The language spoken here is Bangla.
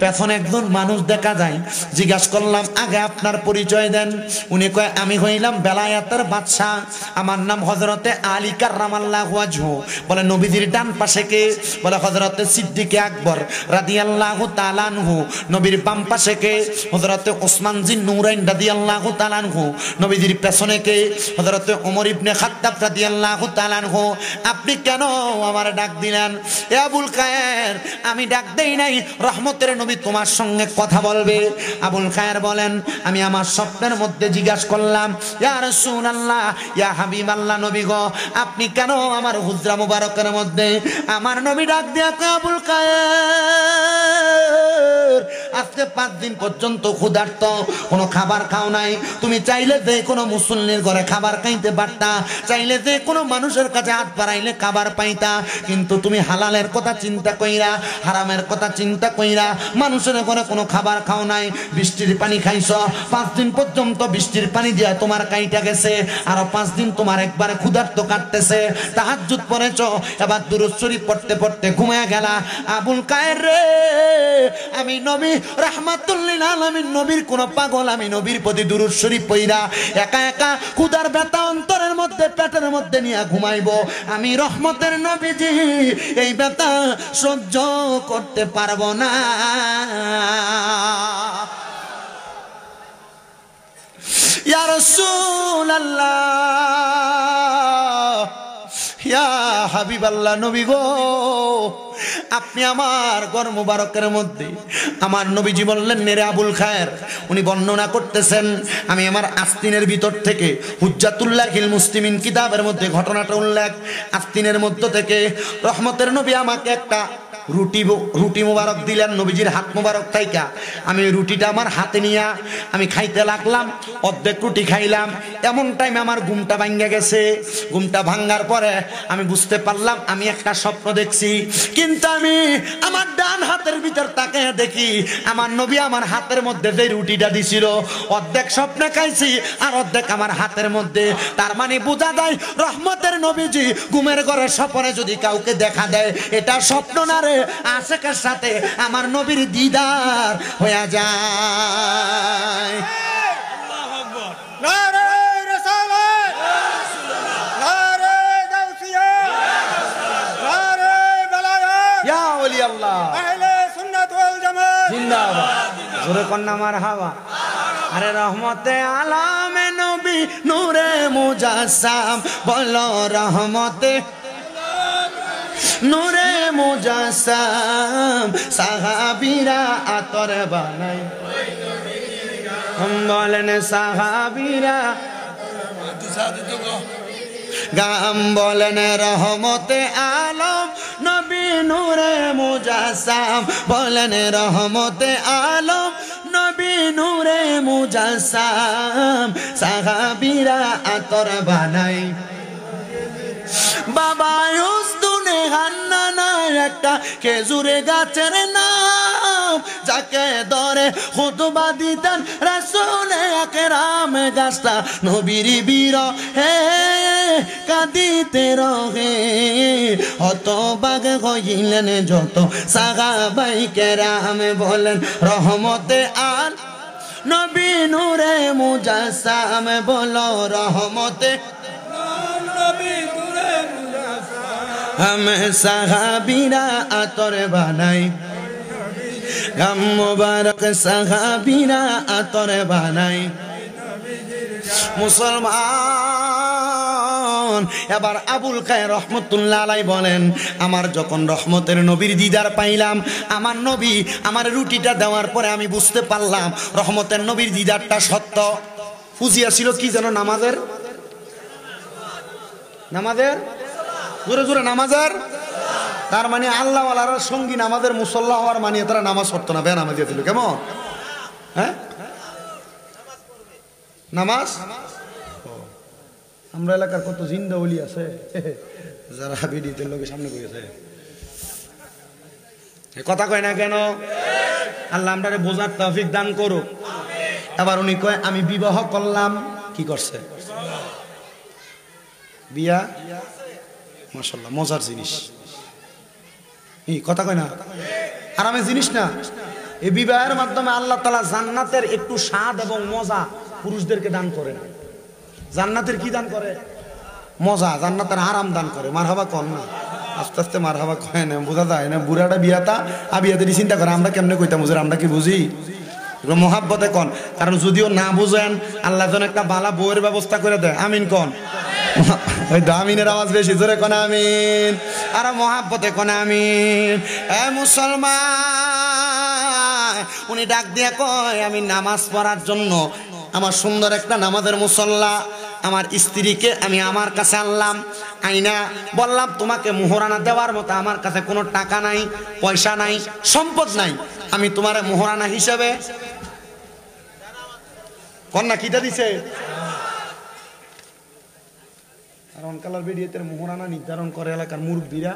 পেছনে একজন মানুষ দেখা যায়, জিজ্ঞাসা করলাম আগে আপনার পরিচয় দেন। উনি কয় আমি হইলাম বেলায়েতের বাদশা, আমার নাম হযরতে আলী কাররামাল্লাহু ওয়াজহু। বলে নবীজির ডান পাশে কে? বলে হযরতে সিদ্দিকে আকবর রাদিয়াল্লাহু তাআলা আনহু। নবীর বাম পাশে কে? হযরতে ওসমান জিন নূরাইন রাদিয়াল্লাহু তাআলা আনহু। নবীজির পেছনে কে? হযরতে ওমর ইবনে খাত্তাব রাদিয়াল্লাহু তাআলা আনহু। আপনি কেন আমার ডাক দিলেন? এ আবুল খায়ের, আমি ডাক দেই নাই, রহমতের নবী তোমার সঙ্গে কথা বলবে। আবুল খায়ের বলেন, আমি আমার স্বপ্নের মধ্যে জিজ্ঞাসা করলাম, ইয়া রাসূলুল্লাহ, ইয়া হাবিবাল্লাহ, নবী গো, আপনি কেন আমার হুজরা মুবারকের মধ্যে? আমার নবী ডাক দিয়া কয়, আবুল খায়ের, আজকে 5 দিন পর্যন্ত ক্ষুধার্ত, কোনো খাবার খাও নাই। তুমি চাইলে যে কোনো মুসল্লির ঘরে খাবার খাইতে পারতা, চাইলে যে কোনো মানুষের কাছে হাত বাড়াইলে খাবার পাইতা, কিন্তু তুমি হালালের কথা চিন্তা কইরা, হারামের কথা চিন্তা কইরা মানুষের ঘরে কোনো খাবার খাও নাই। বৃষ্টির পানি খাইছ, 5 দিন পর্যন্ত বৃষ্টির পানি দিয়া তোমার কাইটা গেছে, আরো 5 দিন তোমার একবারে ক্ষুধার্ত কাটতেছে। তাহাজ্জুদ পড়েছ, এবার দুরূদ শরীফ পড়তে পড়তে ঘুমিয়ে গেলা। আবুল খায়ের রে, আমি নবী রাহমাতুল লিল আলামিন, নবীর কোন পাগল, আমি নবীর প্রতি দুরূদ শরীফ পড়া একা একা ক্ষুধার ব্যথা অন্তরের মধ্যে, পেটের মধ্যে নিয়ে ঘুমাইবো। আমি রহমতের নবীজি এই ব্যথা সহ্য করতে পারবো না। ইয়া রাসূলুল্লাহ, ইয়া হাবিবাল্লাহ, নবী গো, আপনি আমার ঘর মুবারকের মধ্যে, আমার নবীজি বললেন, নেরে আবুল খায়ের, উনি বর্ণনা করতেছেন, আমি আমার আস্তিনের ভিতর থেকে হুজ্জাতুল্লাহিল মুসলিমিন কিতাবের মধ্যে ঘটনাটা উল্লেখ, আস্তিনের মধ্য থেকে রহমতের নবী আমাকে একটা রুটি মুবারক দিলেন নবীজির হাত মুবারক থাইকা। আমি রুটিটা আমার হাতে নিয়ে আমি খাইতে লাগলাম, অর্ধেক রুটি খাইলাম, এমন টাইমে আমার ঘুমটা ভাঙ্গা গেছে। ঘুমটা ভাঙ্গার পরে আমি বুঝতে পারলাম আমি একটা স্বপ্ন দেখছি, কিন্তু আমি আমার ডান হাতের ভিতর তাকিয়ে দেখি আমার নবী আমার হাতের মধ্যে যে রুটিটা দিছিল, অর্ধেক স্বপ্নে খাইছি আর অর্ধেক আমার হাতের মধ্যে। তার মানে বোঝা যায় রহমতের নবীজি ঘুমের ঘরে স্বপ্নে যদি কাউকে দেখা দেয়, এটা স্বপ্ন না রে, আশেকের সাথে আমার নবীর দিদার হয়ে যায়। আল্লাহু আকবার, নারে রিসালাত, নারে গাউসিয়া, নারে বেলায়েত, ইয়া ওলি আল্লাহ, আহলে সুন্নাত ওয়াল জামাত জিন্দাবাদ। জোরে কন্না মারহাবা। আরে রহমতে আলামে নবী নূরে মুজাসসাম, বলো রহমতে নূরে মুজাসসাম, সাহাবীরা আতর বানাই, বলেন সাহাবীরা গাম, বলেন রহমতে আলম নবী নূরে মুজাসসাম, বলেন রহমতে আলম নবী নূরে মুজাসসাম, সাহাবীরা আতর বানাই। বাবা উসদুনে হান্নানা একটা খেজুরে গাছের নাম, যাকে ধরে খুতবা দিতেন রাসূলে আকরাম, গাছটা নবীর বিরহে কাঁদিতে রহে, হতবাক হইলেন যত সাহাবায়ে কেরাম, বলেন রহমতে আল নবী নূরে মুজাসসাম, বলো রহমতে हम সাহাবীরা আতর বানাই, গাম মুবারক সাহাবীরা আতর বানাই। মুসলমান, এবার আবুল খায়ের রহমতুল্লাহ আলাইহি বলেন, আমার যখন রহমতের নবীর দিদার পাইলাম, আমার নবী আমার রুটিটা দেওয়ার পরে আমি বুঝতে পারলাম রহমতের নবীর দিদারটা সত্য। ফুজিয়া ছিল কি যেন নামাজের, নামাজের জোরে জোরে নামাজের, তার মানে আল্লাহ ওয়ালার সঙ্গী নামাজের মুসল্লা হওয়ার মানে তারা নামাজ পড়তো না, বেনামাজি ছিল। কেমন? হ্যাঁ, নামাজ। আমরা এলাকার কত জিন্দা ওলি আছে যারা বিডিতের লোকের সামনে বসেছে, কথা কয় না কেন? আল্লাহ আমরারে বোঝার তৌফিক দান করুক। এবার উনি কয় আমি বিবাহ করলাম। কি করছে? বিয়া, মাশাআল্লাহ, মজার জিনিস। এই কথা কয় না, আরামের জিনিস না। এই বিবাহের মাধ্যমে আল্লাহ তাআলা জান্নাতের একটু স্বাদ এবং মজা পুরুষদেরকে দান করেন। জান্নাতের কি দান করে? মজা, জান্নাতের আরাম দান করে। মারহাবা কন না, আস্তে আস্তে মারহাবা কয় না, বোঝা যায় না। বুড়াটা বিয়াতা আবিয়াদের চিন্তা করে আমরা কেমনে কইতাম হুজুর, আমরা কি বুঝি? মহাব্বতে কন, কারণ যদিও না বুঝেন আল্লাহ যেন একটা বালা বউয়ের ব্যবস্থা করে দেয়। আমিন কন। ওই আমিনের আওয়াজ বেশি জোরে কোন আমিন, আর মহাব্বতে কোন আমিন। এ মুসলমান, উনি ডাক দিয়া কয় আমি নামাজ পড়ার জন্য আমার সুন্দর একটা নামাজের মুসল্লা আমার স্ত্রীকে আমি আমার কাছে আনলাম, আইনা বললাম তোমাকে মোহরানা দেওয়ার মতো আমার কাছে কোনো টাকা নাই, পয়সা নাই, সম্পদ নাই, আমি তোমার মোহরানা হিসেবে কন্যা কিটা দিছে। কারণ কালার বেরিয়ে মোহরানা নির্ধারণ করে এলাকার মুরব্বীরা।